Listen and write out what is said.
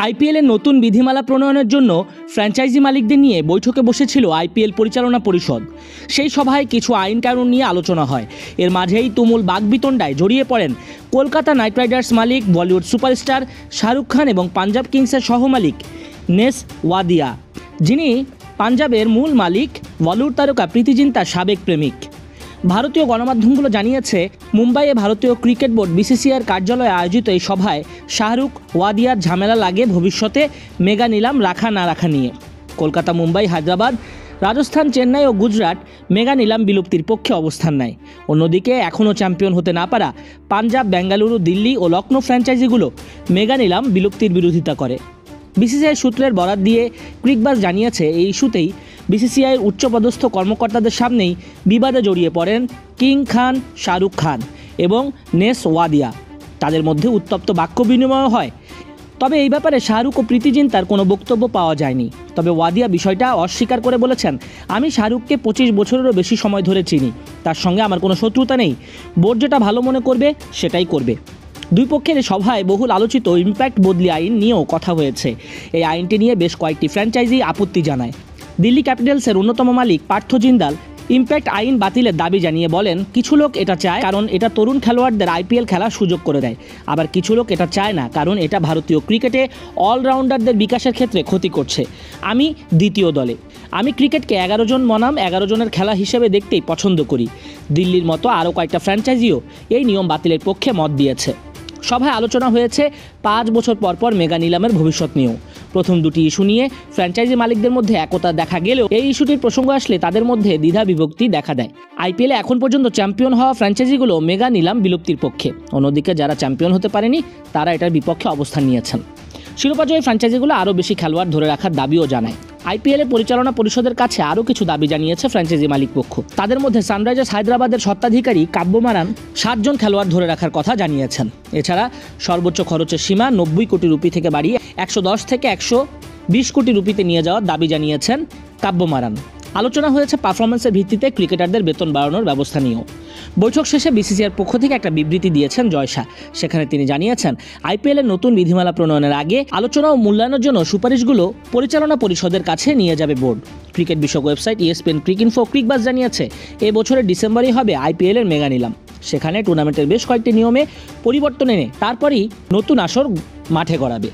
আইপিএলের নতুন বিধিমালা প্রণয়নের জন্য ফ্র্যাঞ্চাইজি মালিকদের নিয়ে বৈঠকে বসেছিল আইপিএল পরিচালনা পরিষদ। সেই সভায় কিছু আইন কানুন নিয়ে আলোচনা হয়। এর মাঝেই তুমুল বাকবিতণ্ডায় জড়িয়ে পড়েন কলকাতা নাইট রাইডার্স মালিক বলিউড সুপারস্টার শাহরুখ খান এবং পাঞ্জাব কিংসের সহমালিক নেস ওয়াদিয়া, যিনি পাঞ্জাবের মূল মালিক বলিউড তারকা প্রীতি জিন্তার সাবেক প্রেমিক। ভারতীয় গণমাধ্যমগুলো জানিয়েছে, মুম্বাইয়ে ভারতীয় ক্রিকেট বোর্ড বিসিসিআইয়ের কার্যালয়ে আয়োজিত এই সভায় শাহরুখ ওয়াদিয়ার ঝামেলা লাগে ভবিষ্যতে মেগা নিলাম রাখা না রাখা নিয়ে। কলকাতা, মুম্বাই, হায়দ্রাবাদ, রাজস্থান, চেন্নাই ও গুজরাট মেগা নিলাম বিলুপ্তির পক্ষে অবস্থান নেয়। অন্যদিকে এখনও চ্যাম্পিয়ন হতে না পারা পাঞ্জাব, বেঙ্গালুরু, দিল্লি ও লখনৌ ফ্র্যাঞ্চাইজিগুলো মেগা নিলাম বিলুপ্তির বিরোধিতা করে। বিসিসিআই সূত্রের বরাত দিয়ে ক্রিকবাজ জানিয়েছে, এই ইস্যুতেই বিসিসিআইয়ের উচ্চপদস্থ কর্মকর্তাদের সামনেই বিবাদে জড়িয়ে পড়েন কিং খান, শাহরুখ খান এবং নেস ওয়াদিয়া। তাদের মধ্যে উত্তপ্ত বাক্য বিনিময় হয়। তবে এই ব্যাপারে শাহরুখ ও প্রীতি জিন্তার কোনো বক্তব্য পাওয়া যায়নি। তবে ওয়াদিয়া বিষয়টা অস্বীকার করে বলেছেন, আমি শাহরুখকে 25 বছরেরও বেশি সময় ধরে চিনি, তার সঙ্গে আমার কোনো শত্রুতা নেই। বোর্ড যেটা ভালো মনে করবে সেটাই করবে। দুই পক্ষের সভায় বহুল আলোচিত ইম্প্যাক্ট বদলি আইন নিয়েও কথা হয়েছে। এই আইনটি নিয়ে বেশ কয়েকটি ফ্র্যাঞ্চাইজি আপত্তি জানায়। দিল্লি ক্যাপিটালসের অন্যতম মালিক পার্থ জিন্দাল ইম্প্যাক্ট আইন বাতিলের দাবি জানিয়ে বলেন, কিছু লোক এটা চায় কারণ এটা তরুণ খেলোয়াড়দের আইপিএল খেলার সুযোগ করে দেয়, আবার কিছু লোক এটা চায় না কারণ এটা ভারতীয় ক্রিকেটে অলরাউন্ডারদের বিকাশের ক্ষেত্রে ক্ষতি করছে। আমি দ্বিতীয় দলে। আমি ক্রিকেটকে 11 জন বনাম 11 জনের খেলা হিসেবে দেখতেই পছন্দ করি। দিল্লির মতো আরও কয়েকটা ফ্র্যাঞ্চাইজিও এই নিয়ম বাতিলের পক্ষে মত দিয়েছে। সভায় আলোচনা হয়েছে 5 বছর পর পর মেগা নিলামের ভবিষ্যৎ নিয়েও। প্রথম দুটি ইস্যু নিয়ে ফ্র্যাঞ্চাইজি মালিকদের মধ্যে একতা দেখা গেলেও এই ইস্যুটির প্রসঙ্গ আসলে তাদের মধ্যে দ্বিধা বিভক্তি দেখা দেয়। আইপিএলে এখন পর্যন্ত চ্যাম্পিয়ন হওয়া ফ্র্যাঞ্চাইজিগুলো মেগা নিলাম বিলুপ্তির পক্ষে, অন্যদিকে যারা চ্যাম্পিয়ন হতে পারেনি তারা এটার বিপক্ষে অবস্থান নিয়েছেন। শিরোপাজয়ী ফ্র্যাঞ্চাইজিগুলো আরও বেশি খেলোয়াড় ধরে রাখার দাবিও জানায়। আইপিএলের পরিচালনা পরিষদের কাছে আরও কিছু দাবি জানিয়েছে ফ্র্যাঞ্চাইজি মালিক পক্ষ। তাদের মধ্যে সানরাইজার্স হায়দ্রাবাদের স্বত্বাধিকারী কাব্য মারান 7 জন খেলোয়াড় ধরে রাখার কথা জানিয়েছেন। এছাড়া সর্বোচ্চ খরচের সীমা 90 কোটি রুপি থেকে বাড়িয়ে 110 থেকে 120 কোটি রুপিতে নিয়ে যাওয়ার দাবি জানিয়েছেন কাব্য মারান। আলোচনা হয়েছে পারফরমেন্সের ভিত্তিতে ক্রিকেটারদের বেতন বাড়ানোর ব্যবস্থা নিয়েও। বৈঠক শেষে বিসিসিআইয়ের পক্ষ থেকে একটা বিবৃতি দিয়েছেন জয় শাহ। সেখানে তিনি জানিয়েছেন, আইপিএলের নতুন বিধিমালা প্রণয়নের আগে আলোচনা ও মূল্যায়নের জন্য সুপারিশগুলো পরিচালনা পরিষদের কাছে নিয়ে যাবে বোর্ড। ক্রিকেট বিষয়ক ওয়েবসাইট ESPN ক্রিকইনফো ক্রিকবাজ জানিয়েছে, বছরের ডিসেম্বরেই হবে আইপিএলের মেগা নিলাম। সেখানে টুর্নামেন্টের বেশ কয়েকটি নিয়মে পরিবর্তন এনে তারপরই নতুন আসর মাঠে গড়াবে।